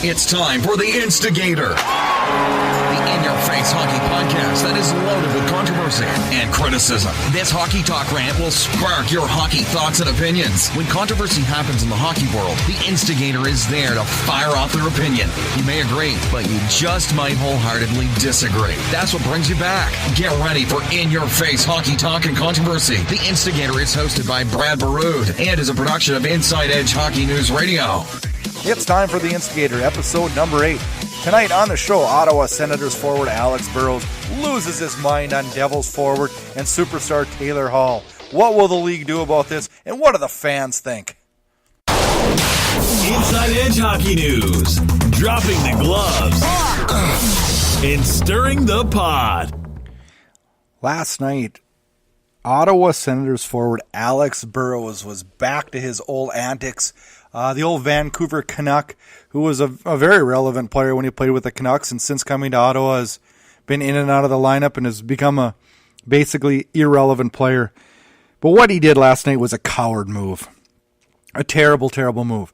It's time for the Instigator, the in-your-face hockey podcast that is loaded with controversy and criticism. This hockey talk rant will spark your hockey thoughts and opinions. When controversy happens in the hockey world, the Instigator is there to fire off their opinion. You may agree, but you just might wholeheartedly disagree. That's what brings you back. Get ready for in-your-face hockey talk and controversy. The Instigator is hosted by Brad Burrows and is a production of Inside Edge Hockey News Radio. It's time for the Instigator, episode number 8. Tonight on the show, Ottawa Senators forward Alex Burrows loses his mind on Devils forward and superstar Taylor Hall. What will the league do about this, and what do the fans think? Inside Edge Hockey News, dropping the gloves and stirring the pot. Last night, Ottawa Senators forward Alex Burrows was back to his old antics. The old Vancouver Canuck, who was a very relevant player when he played with the Canucks, and since coming to Ottawa has been in and out of the lineup and has become a basically irrelevant player. But what he did last night was a coward move. A terrible, terrible move.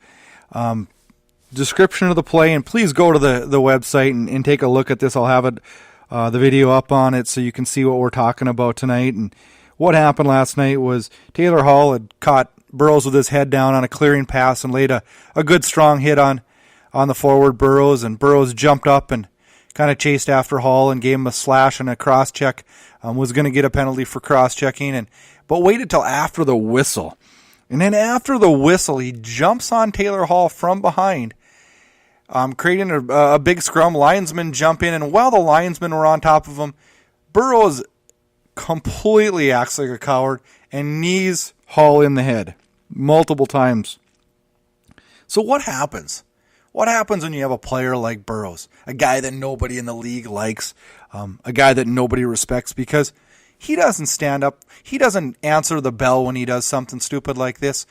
Description of the play, and please go to the website and take a look at this. I'll have it, the video up on it so you can see what we're talking about tonight. And what happened last night was Taylor Hall had caught Burrows with his head down on a clearing pass and laid a good strong hit on the forward Burrows, and Burrows jumped up and kind of chased after Hall and gave him a slash and a cross check. Was going to get a penalty for cross checking, but waited till after the whistle. And then after the whistle, he jumps on Taylor Hall from behind, creating a big scrum. Linesmen jump in, and while the linesmen were on top of him, Burrows completely acts like a coward and knees Hall in the head multiple times. So what happens? What happens when you have a player like Burrows, a guy that nobody in the league likes, a guy that nobody respects because he doesn't stand up, he doesn't answer the bell when he does something stupid like this.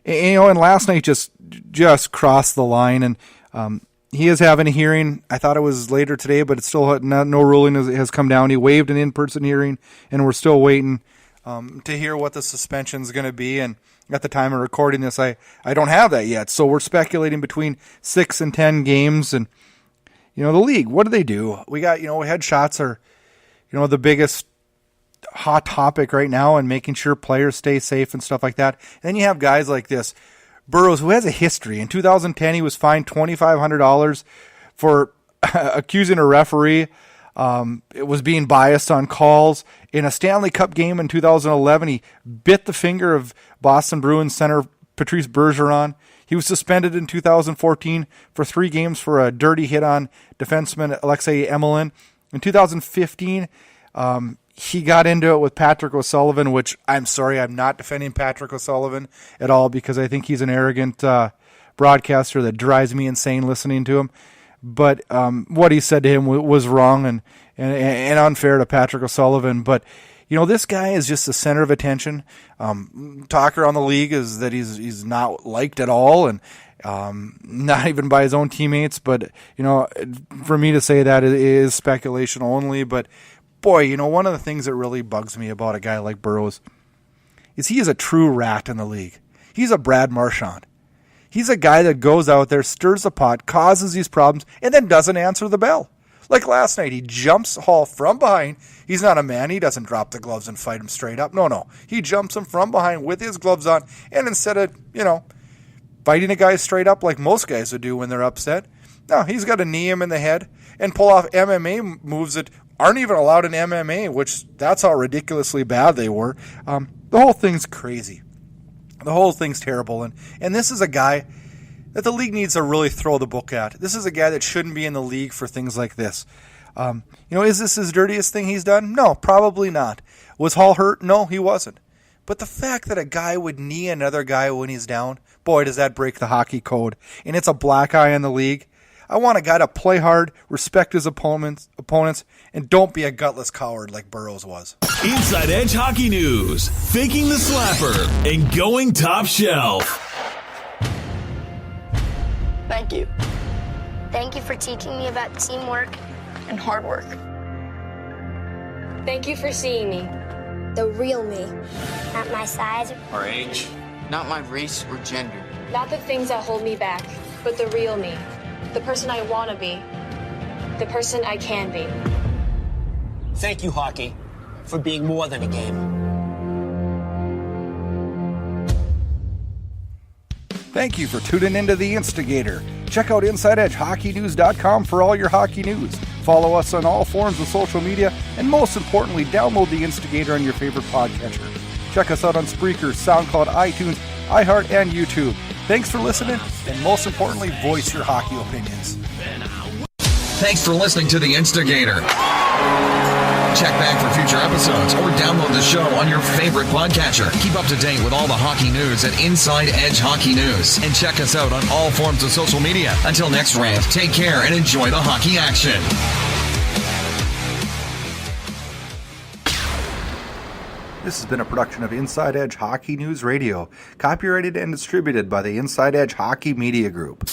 And last night just crossed the line, and he is having a hearing. I thought it was later today, but it's still no ruling has come down. He waived an in-person hearing, and we're still waiting to hear what the suspension is going to be. And at the time of recording this, I don't have that yet. So we're speculating between 6 and 10 games. And, the league, what do? We got, headshots are, the biggest hot topic right now, and making sure players stay safe and stuff like that. And then you have guys like this, Burrows, who has a history. In 2010, he was fined $2,500 for accusing a referee. It was being biased on calls. In a Stanley Cup game in 2011, he bit the finger of Boston Bruins center Patrice Bergeron. He was suspended in 2014 for 3 games for a dirty hit on defenseman Alexei Emelin. In 2015, he got into it with Patrick O'Sullivan, which I'm sorry, I'm not defending Patrick O'Sullivan at all because I think he's an arrogant broadcaster that drives me insane listening to him. But what he said to him was wrong and unfair to Patrick O'Sullivan. But, this guy is just the center of attention. Talk around the league is that he's not liked at all, and not even by his own teammates. But, for me to say that is speculation only. But, boy, one of the things that really bugs me about a guy like Burrows is he is a true rat in the league. He's a Brad Marchand. He's a guy that goes out there, stirs the pot, causes these problems, and then doesn't answer the bell. Like last night, he jumps Hall from behind. He's not a man. He doesn't drop the gloves and fight him straight up. No. He jumps him from behind with his gloves on, and instead of, fighting a guy straight up like most guys would do when they're upset, no, he's got to knee him in the head and pull off MMA moves that aren't even allowed in MMA, which that's how ridiculously bad they were. The whole thing's crazy. The whole thing's terrible, and this is a guy that the league needs to really throw the book at. This is a guy that shouldn't be in the league for things like this. Is this his dirtiest thing he's done? No, probably not. Was Hall hurt? No, he wasn't. But the fact that a guy would knee another guy when he's down, boy, does that break the hockey code. And it's a black eye in the league. I want a guy to play hard, respect his opponents, and don't be a gutless coward like Burrows was. Inside Edge Hockey News, faking the slapper and going top shelf. Thank you. Thank you for teaching me about teamwork and hard work. Thank you for seeing me. The real me. Not my size or age. Not my race or gender. Not the things that hold me back, but the real me. the person I want to be, the person I can be. Thank you, hockey, for being more than a game. Thank you for tuning into The Instigator. Check out InsideEdgeHockeyNews.com for all your hockey news. Follow us on all forms of social media, and most importantly, download The Instigator on your favorite podcatcher. Check us out on Spreaker, SoundCloud, iTunes, iHeart, and YouTube. Thanks for listening, and most importantly, voice your hockey opinions. Thanks for listening to The Instigator. Check back for future episodes or download the show on your favorite podcatcher. Keep up to date with all the hockey news at Inside Edge Hockey News. And check us out on all forms of social media. Until next rant, take care and enjoy the hockey action. This has been a production of Inside Edge Hockey News Radio, copyrighted and distributed by the Inside Edge Hockey Media Group.